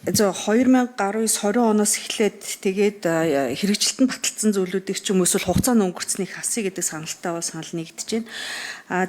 2019-20 оноос эхлээд тэгээд хэрэгжилтэнд баталсан зүйлүүдийг ч юм уу эсвэл хугацааны өнгөрцнийг хасъя гэдэг саналтай бол санал нэгдэж байна.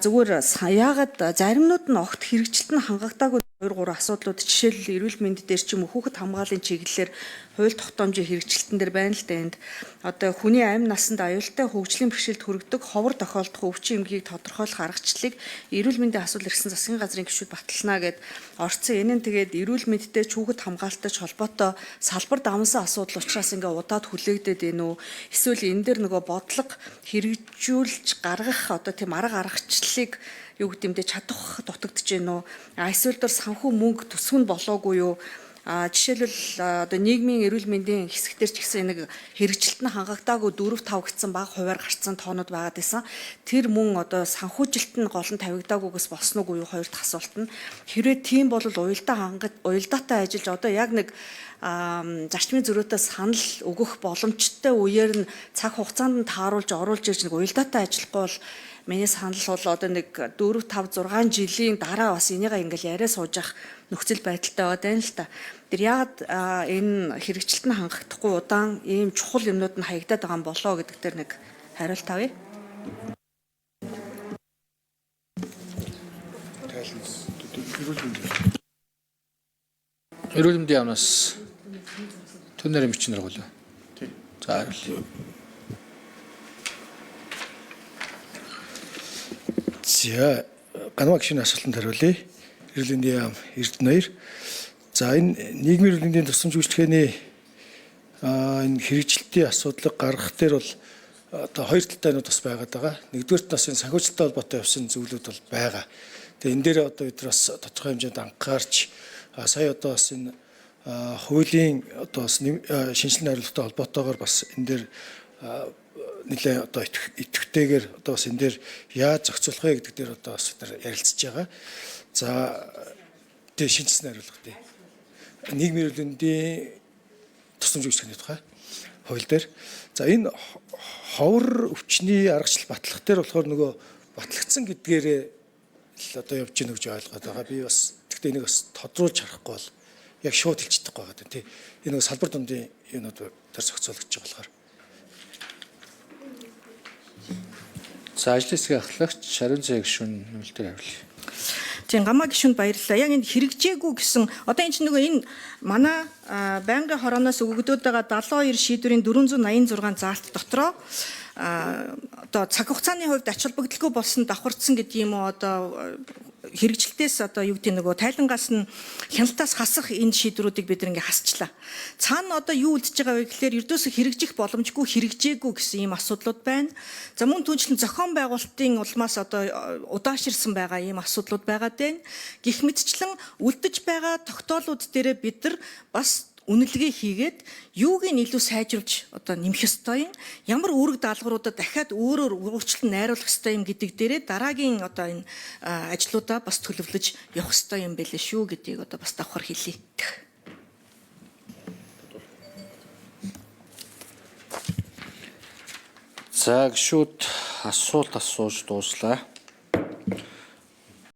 Зүгээр яагаад заримнууд нь огт хэрэгжилтэнд хангагдаагүй 2-3 асуудлууд жишээлбэл эрүүл мэнд дээр ч юм уу хүүхэд хамгааллын чиглэлээр хууль тогтоомжийн хэрэгжилтэн дээр байна л да. Энд одоо хүний амь насанд аюултай хөгжлийн бэрхшээлд хүргэдэг ховор тохиолдох өвчин эмгийг тодорхойлох аргачлалыг эрүүл мэндийн асуудал эрхсэн засгийн газрын гишүүд батална гэд орцсон. Энэ нь тэгээд эрүүл мэндтэй хүүхэд хамгаалалттай холбоотой салбар давмсан асуудал учраас ингээ удаад хүлээгдээд байна уу? Эсвэл энэ дээр нөгөө бодлого хэрэгжүүлж гаргах одоо тийм арга аргачлалыг юу гэдэмдээ чадах дутагдж байна уу? Эсвэл дөр санхүү мөнгө төсөв нь болоогүй юу? Жишээлбэл одоо нийгмийн эрүүл мэндийн хэсэгтэр ч гэсэн нэг хэрэгжилт нь хангагдаагүй 4-5 гэсэн бага хувиар гарцсан тоонууд байгаад байсан. Тэр мөн одоо санхүүжилт нь гол нь тавигдаагүйгээс болсон уу юу хоёр дахь асуулт нь. Хэрвээ тийм бол уялдаатай ажиллаж одоо яг нэг зарчмын зөрүүтэй санал өгөх боломжтой үеэр нь цаг хугацаанд нь тааруулж оруулж ирж нэг уялдаатай ажиллахгүй бол миний санал бол одоо нэг 4-5-6 жилийн дараа бас энийгээ ингээл яриа сууж явах нөхцөл байдалтай байна л та. Тэр яагаад энэ хэрэгжилтэнд хангахдахгүй удаан ийм чухал юмнууд нь хаягдаад байгаа юм болоо гэдэг дээр нэг хариулт авъя. Эрүүл мэндийн яамнаас түнээр мичнэр болоо. За хариулъя. За ганваа гишүүний асуултанд хариулъя. Эрүүл мэндийн яам Эрдэнэ 2. За энэ нийгмийн эрүүл мэндийн тусламж үйлчлэгээний энэ хэрэгжилтийн асуудлыг гаргах дээр бол одоо хоёр талтай нь бас байгаад байгаа. Нэгдүгээрт бас энэ санхүүжилттэй холбоотой явсан зүйлүүд бол байгаа. Тэгээ энэ дээр одоо бид бас тодорхой хэмжээнд анхаарч сая одоо бас энэ хуулийн одоо бас шинжилгээ хариулттай холбоотойгоор бас энэ дээр нэлээ одоо идэвхтэйгээр одоо бас энэ дээр яаж зохицуулах вэ гэдэг дээр одоо бас ярилцж байгаа. За тэгээ шинжилсэн хариулга тий. Нийгмийн эрүүл мэндийн тусламж үйлчлэгээний тухай хууль дээр. За энэ ховор өвчний аргачлал батлах дээр болохоор нөгөө батлагдсан гэдгээрээ л одоо явж гэнэ гэж ойлгоод байгаа. Би бас тэгтээ энийг бас тодруулж харахгүй бол яг шууд хэлж чадахгүй байгаа тий. Энэ нөгөө салбар дундын юунууд дээр зохицуулагдж байгаа болохоор. За ажлын хэсгийн ахлагч Шарын зээг гишүүн нэмэлтээр хариулъя. Тийм гамаа гишүүнд баярлалаа. Яг энэ хэрэгжээгүй гэсэн одоо энэ чинь нөгөө энэ манай байнгын хорооноос өгөгдөд байгаа 72 шийдвэрийн 486 заалт дотроо одоо цаг хугацааны хувьд ач холбогдолгүй болсон давхарцсан гэдэг юм уу одоо хэрэгжилтээс одоо юу гэдэг нөгөө тайлангаас нь хяналтаас хасах энэ шийдвэрүүдийг бид ингээ хасчлаа. Цаана одоо юу үлдэж байгаа вэ гэхээр ердөөсөө хэрэгжих боломжгүй хэрэгжээгүй гэсэн ийм асуудлууд байна. За мөн түүнчлэн зохион байгуулалтын улмаас одоо удааширсан байгаа ийм асуудлууд байгаад байна. Гэх мэтчлэн үлдэж байгаа тогтоолууд дээрээ бид нар бас үнэлгээ хийгээд юуг нь илүү сайжруулж одоо нэмэх ёстой юм, ямар үүрэг даалгавруудаа дахиад өөрөөр өөрчлөн найруулах ёстой юм гэдэг дээрээ дараагийн одоо энэ ажлуудаа бас төлөвлөж явах ёстой юм байлээ шүү гэдгийг одоо бас давхар хэлье. За гишүүд асуулт асууж дууслаа.